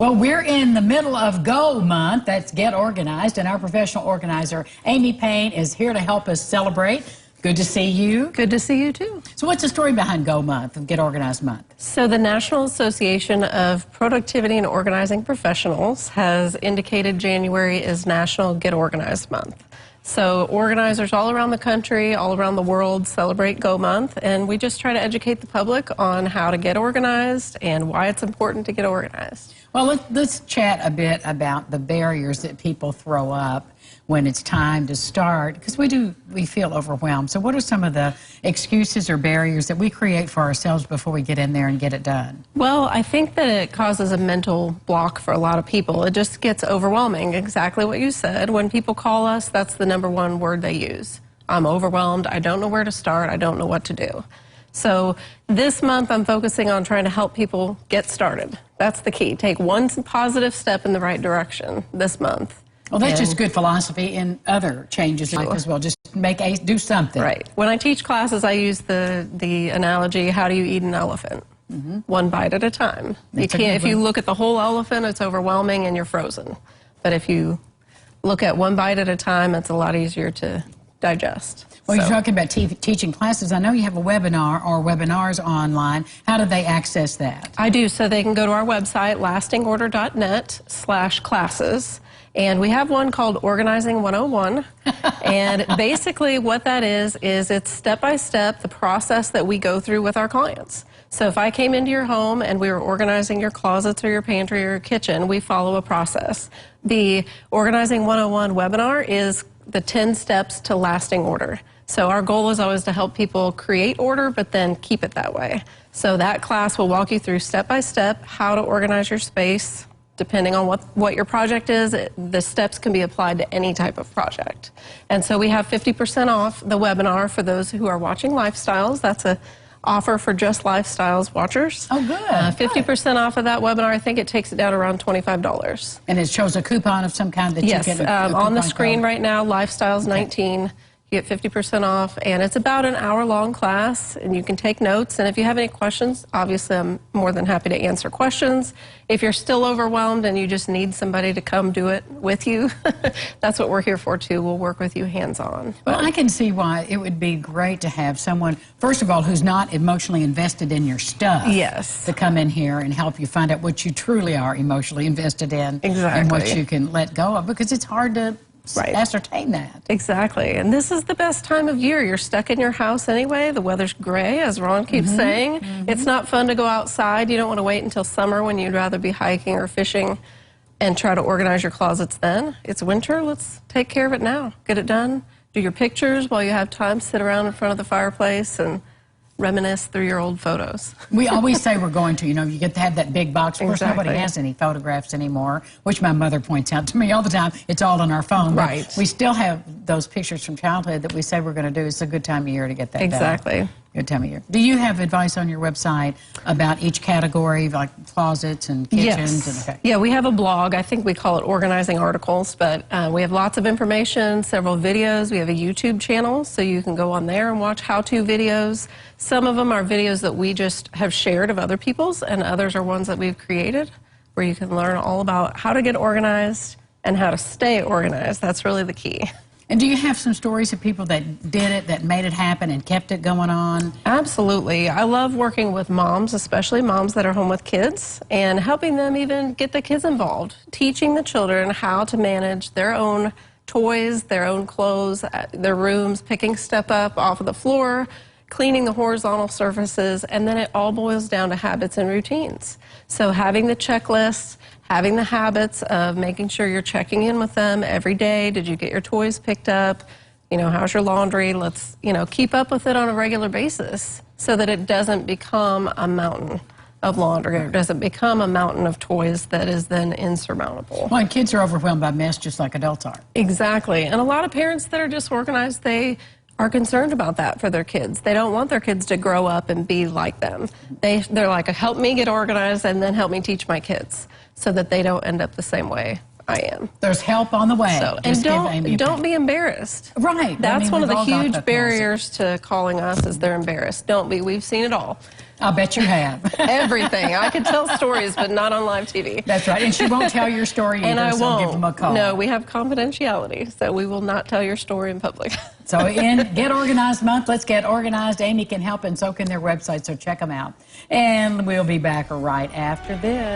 Well, we're in the middle of Go Month. That's Get Organized, and our professional organizer, Amy Payne, is here to help us celebrate. Good to see you. Good to see you, too. So what's the story behind Go Month and Get Organized Month? So the National Association of Productivity and Organizing Professionals has indicated January is National Get Organized Month. So organizers all around the country, all around the world celebrate Go Month, and we just try to educate the public on how to get organized and why it's important to get organized. Well, let's chat a bit about the barriers that people throw up when it's time to start, because we feel overwhelmed. So what are some of the excuses or barriers that we create for ourselves before we get in there and get it done? Well, I think that it causes a mental block for a lot of people. It just gets overwhelming, exactly what you said. When people call us, that's the #1 word they use. I'm overwhelmed, I don't know where to start, I don't know what to do. So this month I'm focusing on trying to help people get started. That's the key. Take one positive step in the right direction this month. Well, that's just good philosophy in other changes in life as well. Just do something. Right. When I teach classes, I use the analogy, how do you eat an elephant? One bite at a time. If you look at the whole elephant, it's overwhelming and you're frozen. But if you look at one bite at a time, it's a lot easier to digest. Well, you're talking about teaching classes. I know you have a webinar or webinars online. How do they access that? I do. So they can go to our website, lastingorder.net/classes. And we have one called Organizing 101. And basically what that is it's step-by-step the process that we go through with our clients. So if I came into your home and we were organizing your closets or your pantry or your kitchen, we follow a process. The Organizing 101 webinar is the 10 steps to lasting order. So our goal is always to help people create order, but then keep it that way. So that class will walk you through step-by-step how to organize your space. Depending on what your project is, the steps can be applied to any type of project. And so we have 50% off the webinar for those who are watching Lifestyles. That's an offer for just Lifestyles watchers. Oh, good. 50% off of that webinar. I think it takes it down around $25. And it shows a coupon of some kind that yes, you get on the screen right now, Lifestyles 19. You get 50% off, and it's about an hour-long class, and you can take notes. And if you have any questions, obviously I'm more than happy to answer questions. If you're still overwhelmed and you just need somebody to come do it with you, that's what we're here for too. We'll work with you hands-on. Well, I can see why it would be great to have someone, first of all, who's not emotionally invested in your stuff. Yes. To come in here and help you find out what you truly are emotionally invested in. Exactly. And what you can let go of, because it's hard to ascertain that. Exactly. And this is the best time of year. You're stuck in your house anyway. The weather's gray, as Ron keeps saying. It's not fun to go outside. You don't want to wait until summer when you'd rather be hiking or fishing and try to organize your closets then. It's winter. Let's take care of it now. Get it done. Do your pictures while you have time. Sit around in front of the fireplace and reminisce through your old photos. We always say we're going to, you get to have that big box. Of course, nobody has any photographs anymore, which my mother points out to me all the time. It's all on our phone. Right. We still have those pictures from childhood that we say we're going to do. It's a good time of year to get that done. Exactly. Good time of year. Do you have advice on your website about each category, like closets and kitchens? Yes. And, yeah, we have a blog. I think we call it Organizing Articles, but we have lots of information, several videos. We have a YouTube channel, so you can go on there and watch how-to videos. Some of them are videos that we just have shared of other people's, and others are ones that we've created, where you can learn all about how to get organized and how to stay organized. That's really the key. And do you have some stories of people that did it, that made it happen and kept it going on? Absolutely. I love working with moms, especially moms that are home with kids, and helping them even get the kids involved, teaching the children how to manage their own toys, their own clothes, their rooms, picking stuff up off of the floor, cleaning the horizontal surfaces, and then it all boils down to habits and routines. So having the checklist, having the habits of making sure you're checking in with them every day. Did you get your toys picked up? How's your laundry? Let's, keep up with it on a regular basis so that it doesn't become a mountain of laundry, or it doesn't become a mountain of toys that is then insurmountable. Well, and kids are overwhelmed by mess just like adults are. Exactly. And a lot of parents that are disorganized, they are concerned about that for their kids. They don't want their kids to grow up and be like them. They're like, help me get organized and then help me teach my kids so that they don't end up the same way I am. There's help on the way. So, and Just give Amy a don't call. be embarrassed. Right. That's one of we've the all got huge that barriers to calling us is they're embarrassed. Don't be. We've seen it all. I bet you have. Everything. I could tell stories, but not on live TV. That's right. And she won't tell your story either, And I so won't. give them a call. No, we have confidentiality, so we will not tell your story in public. So in Get Organized Month, let's get organized. Amy can help, and so can their website, so check them out. And we'll be back right after this.